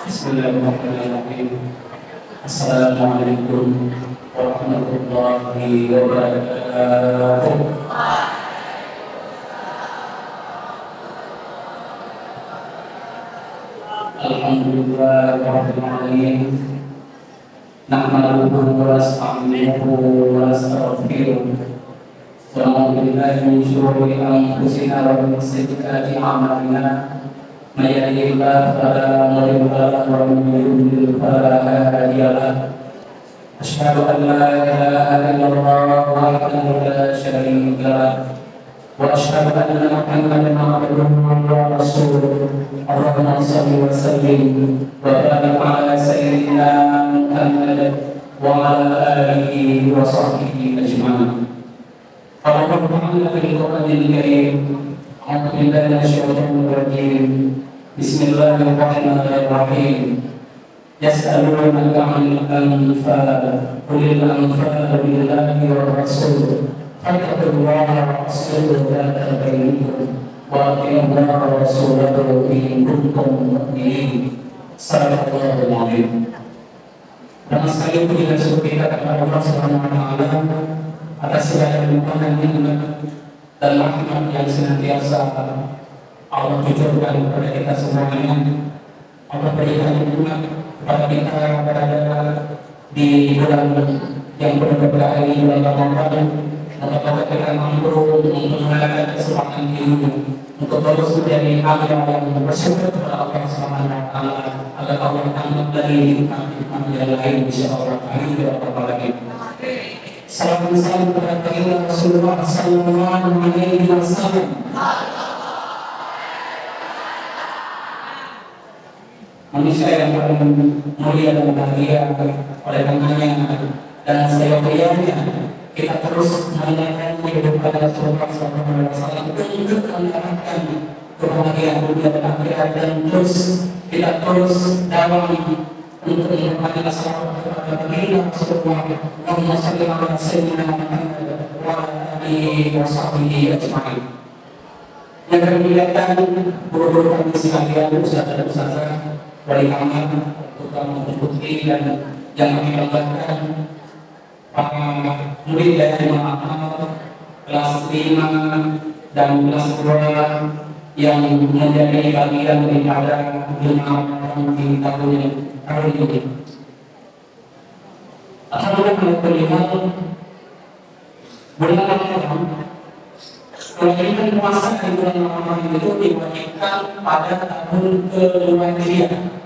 Bismillahirrahmanirrahim. Assalamualaikum warahmatullahi wabarakatuh. Alhamdulillahirabbil alamin. Nahmaduhu wa nasta'inuhu wa nastaghfiruh. Wa na'udzu billahi min shururi anfusina wa min sayyiati a'malina. May yahdihillahu fala mudilla lahu wa may yudlil fala hadiya lahu. Asyhadu an la ilaha illallah wahdahu la syarika lahu wa asyhadu anna Muhammadan abduhu wa rasuluh. Allahumma shalli wa sallim wa barik ala sayyidina Muhammad wa ala alihi wa sahbihi ajma'in. Qala Rabbuna fil Qur'anil Karim, a'udzu billahi minasyaitonir rajim. Bismillahirrahmanirrahim. Yas'alunaka 'anil anfal, qulil anfalu lillahi war rasul. Fattaqullaha wa aslihu dzata bainakum wa atii'ullaha wa rasulahu in kuntum mu'minin. Shadaqallahul 'azim. Dan sekali puji dan syukur kita kepada Allah Subhanahu wa taala atas segala limpahan nikmat dan rahmat yang senantiasa Allah tujukan kepada kita semuanya. Allah berikan nikmat kepada kita berada di bulan yang penuh berkah ini, bulan Ramadan. Maka kita mampu untuk menggunakan kesempatan ini untuk terus menjadi hamba yang bersyukur kepada Allah Subhanahu wa taala agar Allah tambah dari nikmat-nikmat yang lain insyaallah. Amin ya rabbal alamin. Salam salam kepada Rasulullah sallallahu alaihi wasallam. Manusia yang paling mulia dan bahagia. Oleh karenanya dan seyogyanya kita terus menanyakan kehidupan Rasulullah SAW untuk mendapatkan kebahagiaan dunia dan akhirat, dan terus kita terus dalam untuk mendapatkan salawat kepada Rasulullah. Allahumma shalli ala sayyidina Muhammad wa ala alihi wa sahbihi ajma'in. Yang kami muliakan guru-guru kami sekalian, ustaz dan ustazah, wali amal, terutama putri dan yang kami banggakan, para murid dari Muhammad kelas 5 dan kelas 2 yang menjadi bagian daripada jemaah di tahun ini. Alhamdulillah, bulan Ramadan, kewajiban puasa di bulan Ramadan itu diwajibkan pada tahun ke-2 Hijriah.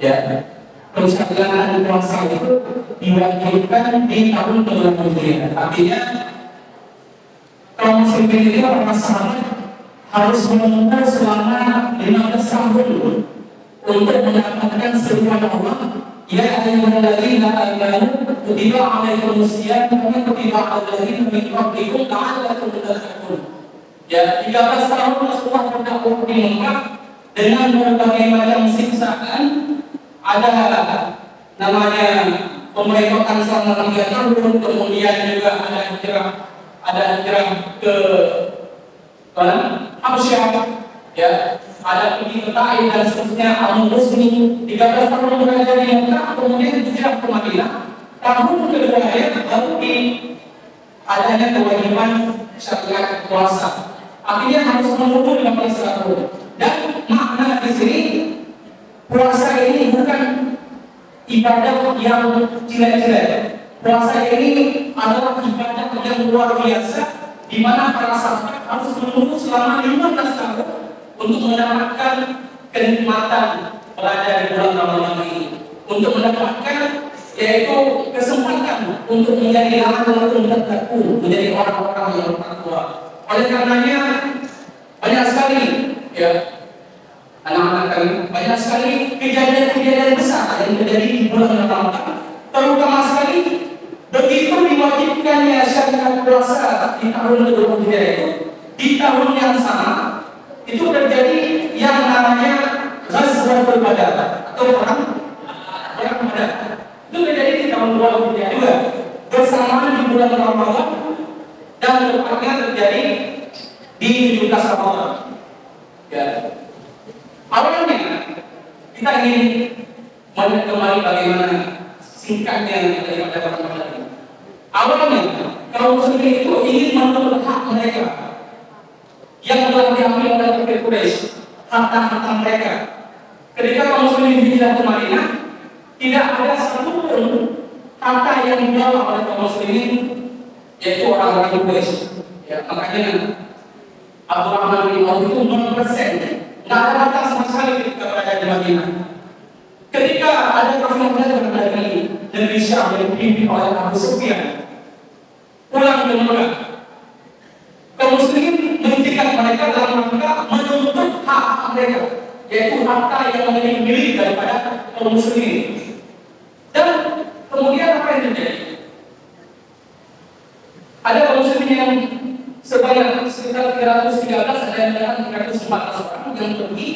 Ya, pelaksanaan puasa itu diwajibkan di tahun ke-2 Hijriah. Artinya, kaum muslimin itu orang sahabat harus menunggu selama 15 tahun untuk mendapatkan seruan Allah. Ya ayyuhalladzina amanu kutiba 'alaikumusiyam kama kutiba 'alal ladzina min qablikum la'allakum tattaqun. Ya, 13 tahun Rasulullah berdakwah di Mekah dengan berbagai macam siksaan. Ada namanya pemberontakan selama 3 tahun, kemudian juga ada hijrah ke Habsyah, ya, ada pergi ke Taif dan seterusnya. Al-Muslim 13 tahun berada di Mekah, kemudian hijrah ke Madinah. Tahun kedua baru di adanya kewajiban syariat puasa. Artinya harus menunggu 15 tahun. Dan makna di sini, puasa ini bukan ibadah yang jelek-jelek. Puasa ini adalah ibadah yang luar biasa, di mana para sahabat harus menunggu selama 15 tahun untuk mendapatkan kenikmatan berada di bulan Ramadan ini, untuk mendapatkan yaitu kesempatan untuk menjadi lalatul tattaqun, menjadi orang-orang yang bertakwa. Oleh karenanya banyak sekali, ya, anak-anak kami, banyak sekali kejadian-kejadian besar yang terjadi di bulan Ramadan, terutama sekali begitu diwajibkannya syariat puasa di tahun ke-2 itu, di tahun yang sama itu terjadi yang namanya Ghazwatul Badar atau perang Badar. Itu terjadi di tahun 2 juga bersamaan di bulan Ramadan, dan tepatnya terjadi di 17 Ramadan. Ya. Awalnya kita ingin Melihat kembali bagaimana singkatnya daripada pertemuan tadi. Awalnya kaum muslimin itu ingin menuntut hak mereka yang telah diambil oleh kafir Quraisy, harta-harta mereka. Ketika kaum muslimin hijrah ke Madinah, tidak ada satupun harta yang dibawa oleh kaum muslimin, yaitu orang-orang Quraisy. Ya, makanya Abdurrahman bin Auf itu 0%, nggak ada harta sama sekali ketika berada di Madinah. Ketika ada kafilah berada di negeri Syam yang dipimpin oleh Abu Sufyan pulang ke Mekah, kaum muslimin menghentikan mereka dalam rangka menuntut hak mereka, yaitu harta yang menjadi milik daripada kaum muslimin. Dan kemudian apa yang terjadi? Ada kaum muslimin yang sebanyak sekitar 313, ada yang datang 314 orang yang pergi,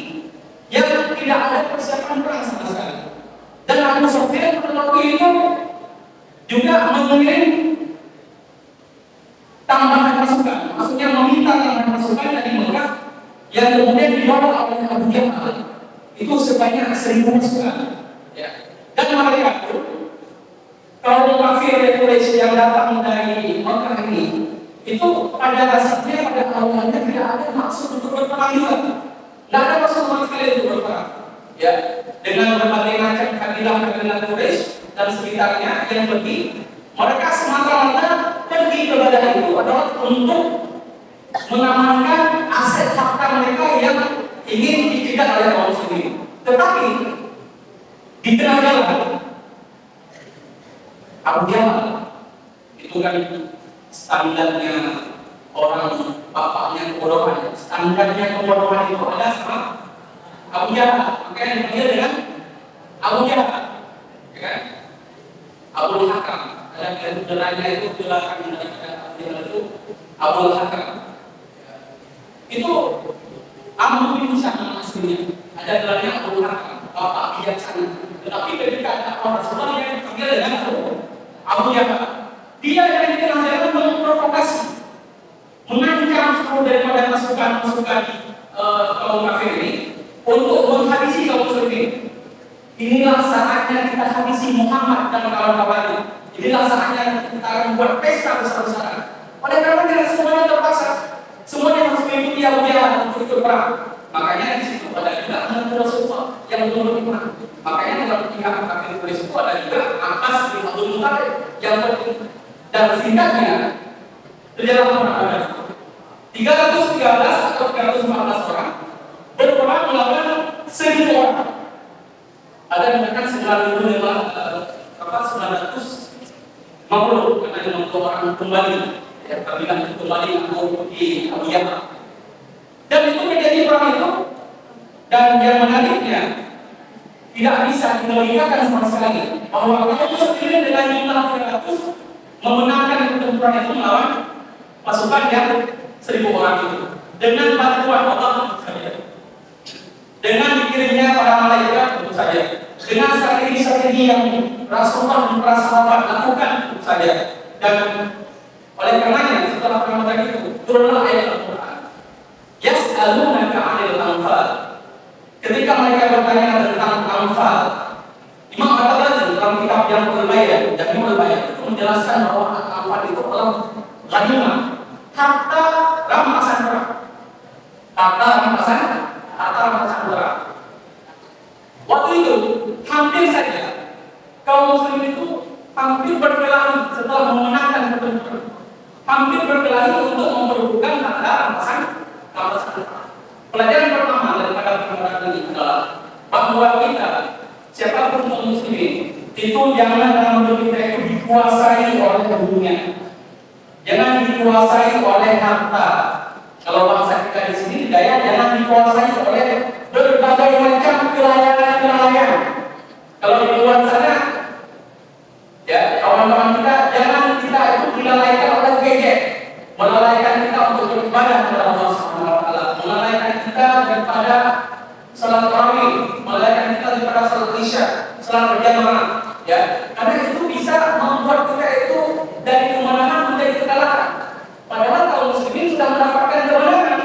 yang tidak ada persiapan perang sama sekali. Dan Abu Sufyan pada waktu itu juga mengirim tambahan pasukan, maksudnya meminta tambahan pasukan dari Mekah yang kemudian dibawa oleh Abu Jahal itu sebanyak 1000 pasukan. Ya. Dan mereka kaum kafir Quraisy yang datang dari Mekah ini itu pada dasarnya pada awalnya tidak ada maksud untuk berperang juga. Tidak ada maksud sama sekali untuk berperang. Ya, dengan berbagai macam kabilah Quraisy dan sekitarnya yang pergi, mereka semata-mata pergi ke Badar itu adalah untuk mengamankan aset harta mereka yang ingin dicegat oleh kaum muslimin. Tetapi di tengah jalan Abu Jahal itu kan standarnya orang bapaknya kebodohan, standarnya kebodohan itu ada sama Abu Jahal, makanya dipanggil dengan Abu Jahal, ya kan? Abul Hakam, ada gelarnya itu gelarnya daripada Abu Jahal itu Abul Hakam. Itu Amr bin Hisham aslinya, ada gelarnya Abul Hakam, bapak bijaksana. Tetapi ketika ada orang Rasulullah yang dipanggil dengan Abu Jahal, dia yang di tengah jalan memprovokasi, mengancam seluruh daripada pasukan-pasukan kaum kafir ini untuk menghabisi kaum muslimin. Inilah saatnya kita habisi Muhammad dan kawan-kawannya. Inilah saatnya kita akan buat pesta besar-besaran. Oleh karena semuanya terpaksa, semuanya harus mengikuti Abu Jahal untuk ikut perang. Makanya di situ ada juga Nabi Rasulullah yang menurut iman. Makanya dalam pihak kafir Quraisy itu ada juga Abbas bin Abdul Muthalib yang penting. Dan singkatnya terjadi perang 313 atau 314 orang berperang melawan 1000 orang. Ada yang mengatakan 950 karena 50 orang kembali, ya, kabilah itu kembali di Abu Jahal. Dan itu menjadi perang itu, dan yang menariknya tidak bisa dilogikakan sama sekali bahwa kaum muslimin dengan jumlah 300 memenangkan pertempuran itu melawan pasukan yang 1000 orang itu dengan bantuan Allah saja, dengan dikirimnya para malaikat tentu saja, dengan strategi-strategi yang Rasulullah dan para sahabat lakukan tentu saja. Dan oleh karenanya setelah perang Badar itu turunlah ayat Al-Quran, Yas'alunaka 'anil anfal. Ketika mereka bertanya tentang anfal, Imam At-Tabari dalam kitab yang Al-Bayan dan Al-Bayan itu menjelaskan bahwa anfal itu adalah ghanimah, harta rampasan perang. Harta rampasan perang. Waktu itu hampir saja kaum muslim itu hampir berkelahi setelah memenangkan pertempuran. Hampir berkelahi untuk memperebutkan harta rampasan perang. Pelajaran pertama daripada pertempuran ini adalah bahwa kita, siapapun kaum muslimin, itu jangan dalam hidup kita itu dikuasai oleh dunia. Jangan dikuasai oleh harta. Kalau bangsa kita di sini daya jangan dikuasai oleh berbagai macam kelalaian. Kalau di luar sana, ya kawan-kawan kita, jangan kita itu dilalaikan oleh gadget, melalaikan kita untuk beribadah kepada Allah Subhanahu Wa Taala, melalaikan kita daripada salat tarawih, melalaikan kita daripada salat isya, salat berjamaah, ya. Karena itu bisa membuat kita itu dari kemenangan menjadi kekalahan. Padahal kaum muslimin sudah mendapatkan kemenangan,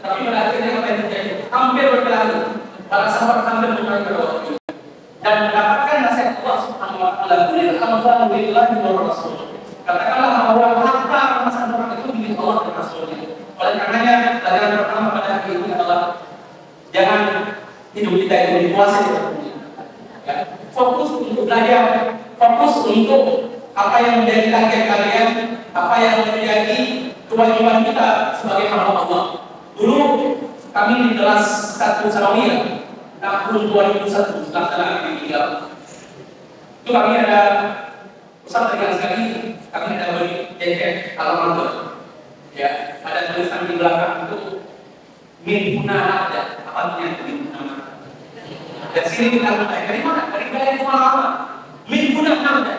tapi pada akhirnya apa yang terjadi? Hampir berkelahi. Para sahabat hampir berkelahi. dan mendapatkan nasihat Allah Subhanahu wa taala, "Qul amanu billahi wa rasul." Katakanlah bahwa harta rampasan orang itu milik Allah dan Rasulnya. Oleh karenanya, pelajaran pertama pada hari ini adalah jangan hidup kita itu dikuasai oleh dunia. Ya. Fokus untuk belajar, fokus untuk apa yang menjadi target kalian, apa yang menjadi kewajiban kita sebagai hamba Allah. Dulu kami di kelas 1 Sanawiyah tahun 2001 setelah meninggal. Itu kami ada Ustaz tegas sekali, kami ada beri jaket alamatur. Ya, ada tulisan di belakang itu min guna ada, apa artinya min guna? Dan sini kita mulai dari mana? Dari gaya pengalaman. Min guna ada.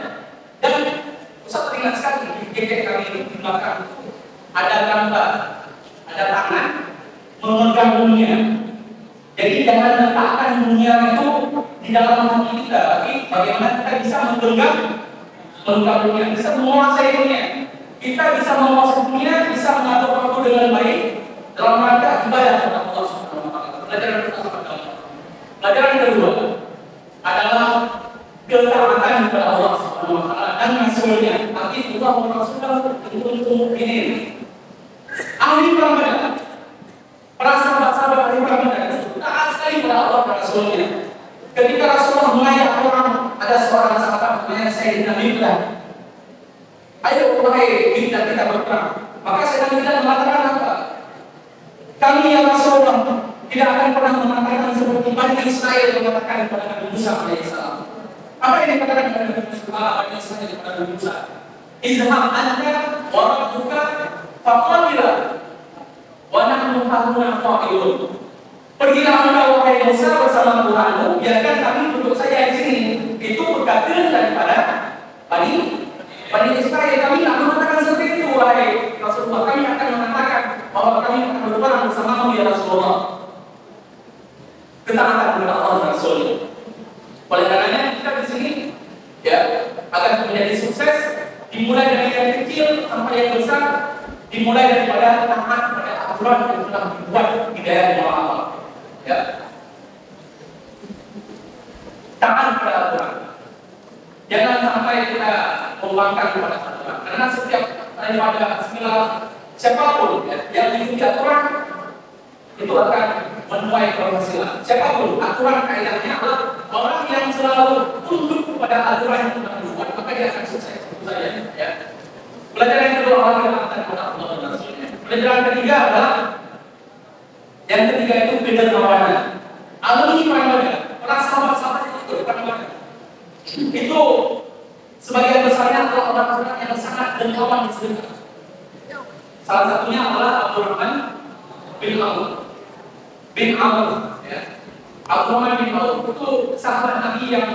Dan Ustaz tegas sekali di jaket kami di belakang itu ada gambar, ada tangan memegang dunia. Jadi jangan letakkan dunia itu di dalam hati kita, tapi bagaimana kita bisa menggenggam dunia, bisa menguasai dunia. Kita bisa menguasai dunia, bisa mengatur waktu dengan baik dalam rangka ibadah kepada Allah Subhanahu wa taala. Pelajaran pertama adalah pelajaran kedua adalah ketaatan kepada Allah Subhanahu wa taala dan rasulnya. Arti Allah wa Rasulullah untuk mukminin. Ahli perang Badar, para sahabat-sahabat ahli perang Badar itu taat sekali kepada Allah dan Rasulnya. Ketika Rasulullah mengajak orang, ada seorang sahabat namanya Sayyidina Miqdad. Ayo wahai Miqdad, kita berperang. Maka Sayyidina Miqdad mengatakan apa? Kami ya Rasulullah tidak akan pernah mengatakan seperti Bani Israel mengatakan kepada Nabi Musa alaihissalam. Apa yang dikatakan kepada Nabi Israel kepada Nabi Musa? Izhab anta wa rabbuka faqatila wa nahnu hahuna qa'idun. Pergilah engkau wahai Musa bersama Tuhanmu, biarkan kami duduk saja di sini. Itu berkata daripada Bani Israel. Kami tidak mengatakan seperti itu wahai Rasulullah. Kami akan mengatakan bahwa kami akan berperang bersamamu ya Rasulullah. Ketaatan kepada Allah dan Rasulnya. Oleh karenanya kita di sini ya akan menjadi sukses dimulai dari yang kecil sampai yang besar, dimulai daripada taat pada aturan yang telah dibuat di daerah Allah. Ya. Taat pada aturan. Jangan sampai kita membangkang kepada aturan. Karena setiap daripada siapapun ya, yang mengikuti aturan itu akan menuai keberhasilan. Siapapun aturan kaidahnya adalah orang yang selalu tunduk kepada aturan yang telah dibuat, maka dia akan sukses. Itu saja. Ya. Pelajaran yang kedua orang yang taat kepada Allah dan Rasulnya. Pelajaran ketiga adalah yang ketiga itu kedermawanan. Alumni perang Badar, para sahabat-sahabat itu perang Badar. Itu sebagian besarnya adalah orang-orang yang sangat dermawan di sekitar. Salah satunya adalah Abdurrahman bin Auf. Ya. Abdurrahman bin Auf itu sahabat Nabi yang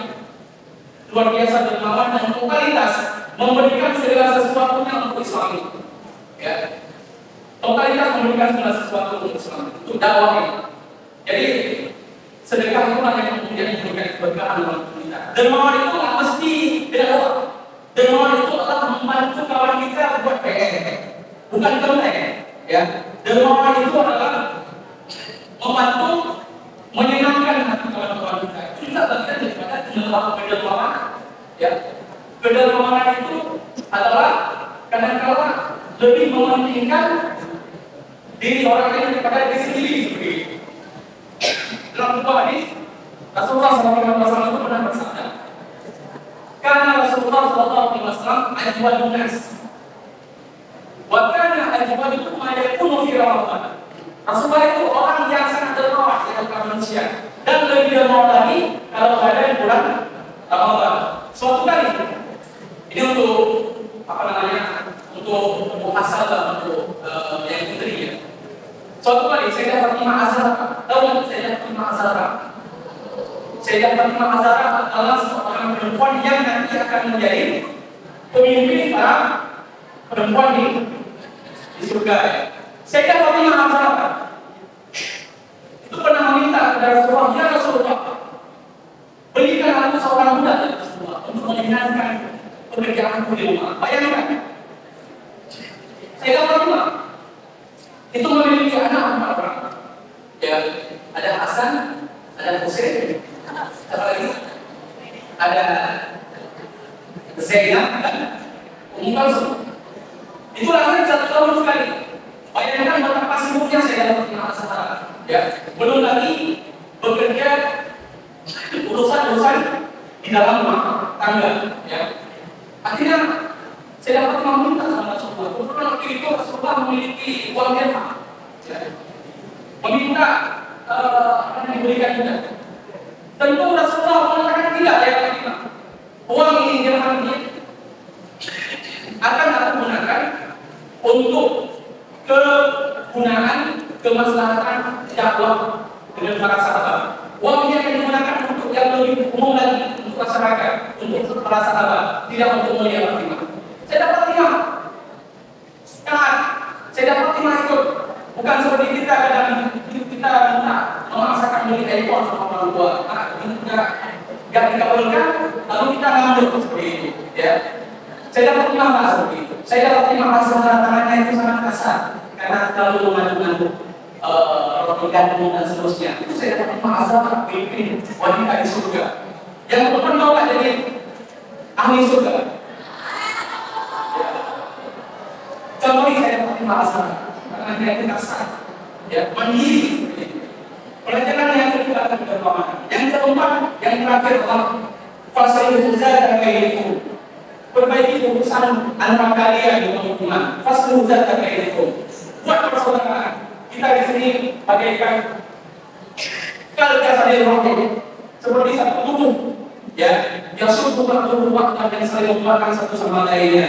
luar biasa dermawan dan totalitas memberikan segala sesuatunya untuk Islam. Ya. Totalitas memberikan segala sesuatu untuk Islam. Itu dakwah ini. Jadi sedekah itu hanya yang kemudian memberikan keberkahan dalam kita. Dermawan itu nggak mesti dakwah. Dermawan itu adalah membantu kawan kita buat PR, bukan kelek. Ya. Dermawan itu adalah membantu menyenangkan hati kawan-kawan kita. Itu juga bagian daripada kedermawanan. Ya. Kedermawanan itu adalah kadang-kadang lebih mementingkan diri orang lain daripada diri sendiri seperti itu. Dalam sebuah hadis Rasulullah SAW itu pernah bersabda, karena Rasulullah SAW ajwadun nas, wa kana ajwadukum ma yakunu fi Ramadan. Rasulullah itu orang yang sangat dermawan di antara manusia dan lebih dermawan lagi kalau ada di bulan Ramadan. Suatu kali ini untuk apa namanya? Untuk muhasabah untuk yang putri ya. Suatu kali Sayyidah Fatimah Az-Zahra, tahu nggak Sayyidah Fatimah Az-Zahra? Sayyidah Fatimah Az-Zahra adalah seorang perempuan yang nanti akan menjadi pemimpin para perempuan di surga ya. Sayyidah Fatimah Az-Zahra itu pernah meminta kepada Rasulullah, ya Rasulullah, belikan aku seorang budak ya Rasulullah untuk meringankan pekerjaanku di rumah. Bayangkan, Sayyidah Fatimah itu memiliki anak 4 orang. Ya, ada Hasan, ada Husain, apa lagi? Zainab dan Ummu Kalsum. Itu lahir 1 tahun sekali. Bayangkan betapa sibuknya Sayyidah Fatimah Az-Zahra. Ya, belum lagi bekerja urusan-urusan di dalam rumah tangga. Ya, akhirnya Sayyidah Fatimah minta sama Rasulullah. Kebetulan waktu itu Rasulullah memiliki uang dirham. Ya, meminta apa yang diberikan juga. Tentu Rasulullah mengatakan tidak ya Fatimah. Uang ini dirham ini akan aku gunakan untuk kegunaan kemaslahatan dakwah dengan para sahabat. Uang ini akan digunakan untuk yang lebih umum lagi, untuk masyarakat, untuk para sahabat, tidak untuk mulia Fatimah. Saya dapat Fatimah sekarang, saya dapat Fatimah ikut. Bukan seperti kita kadang kita minta memaksakan beli iPhone sama orang tua. Gak dikabulkan, lalu kita ngambil seperti itu. Ya. Saya dapat Fatimah seperti itu. Saya dapat Fatimah tangannya itu sangat kasar karena terlalu mengandung roti gandum dan seterusnya. Itu saya dapat Fatimah pimpin wanita di surga. Yang teman mau nggak jadi ahli surga? Contoh ini saya dapat Fatimah karena dia itu kasar, ya mandiri. Pelajaran yang kedua akan berkembang. Yang keempat, yang terakhir adalah fasilitas dan kehidupan. Perbaiki urusan antara kalian di hubungan. Faslu zat bainakum. Buat persaudaraan. Kita di sini bagaikan kalkasadil rohani, seperti satu tubuh, ya, yang sungguh waktu dan saling menguatkan satu sama lainnya.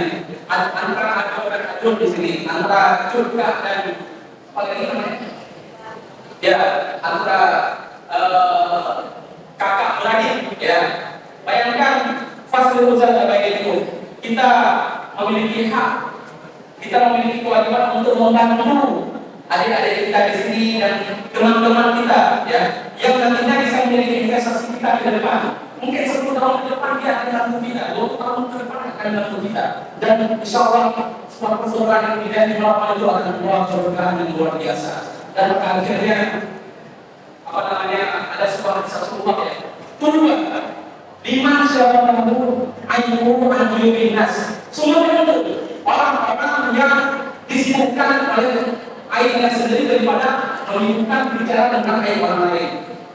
Antara adur di sini, antara curga dan apa lagi namanya? Ya, antara kakak beradik, ya. Bayangkan fasilitas zat bainakum. Kita memiliki hak, kita memiliki kewajiban untuk membantu adik-adik kita di sini dan teman-teman kita, ya, yang nantinya bisa memiliki investasi kita di depan. Mungkin 10 tahun ke depan dia akan bantu kita, 20 tahun ke depan akan bantu kita. Dan insya Allah semua persaudaraan yang di bawah itu akan membawa keberkahan yang luar biasa. Dan akhirnya apa namanya, ada sebuah kisah serupa, ya. Kedua, liman syarabatu ayyuhu an nas. Semua itu orang-orang yang disibukkan oleh aibnya sendiri daripada menyibukkan bicara tentang aib orang lain.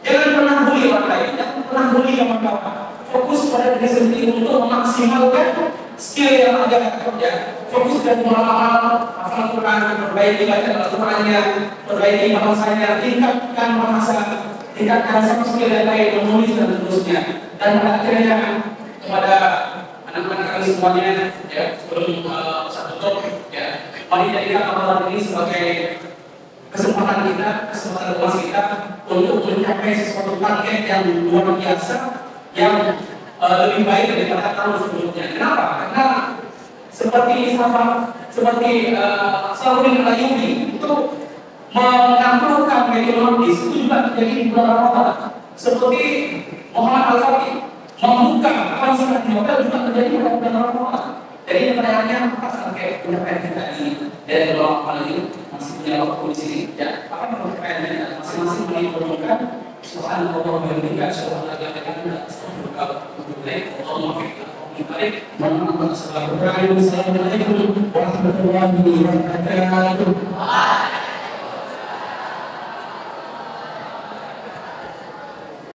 Jangan pernah bully orang lain, jangan pernah bully kawan-kawan. Fokus pada diri sendiri untuk memaksimalkan skill yang ada, ya. Fokus dan mengamal hafal Quran, perbaiki bacaan Al-Qurannya, perbaiki bahasanya, tingkatkan bahasa, tingkatkan skill yang lain, menulis dan seterusnya. Dan akhirnya kepada anak-anak kami semuanya, ya, sebelum satu top, ya, mari jadikan amalan ini sebagai kesempatan kita, kesempatan luas kita untuk mencapai sesuatu target yang luar biasa, yang lebih baik daripada tahun sebelumnya. Kenapa? Karena seperti Salahuddin Al-Ayyubi itu menampilkan Baitul Maqdis itu juga terjadi di bulan Ramadan. Seperti Muhammad Al-Fatih membuka Konstantinopel juga terjadi pada bulan Ramadan. Jadi pertanyaannya, apa sampai pencapaian kita ini dari beberapa hal ini masih punya waktu di sini? Ya, apa pencapaiannya masing-masing menunjukkan subhanallah wa bihamdihi asyhadu an la ilaha illa anta astaghfiruka wa atubu ilaik. Assalamualaikum warahmatullahi wabarakatuh.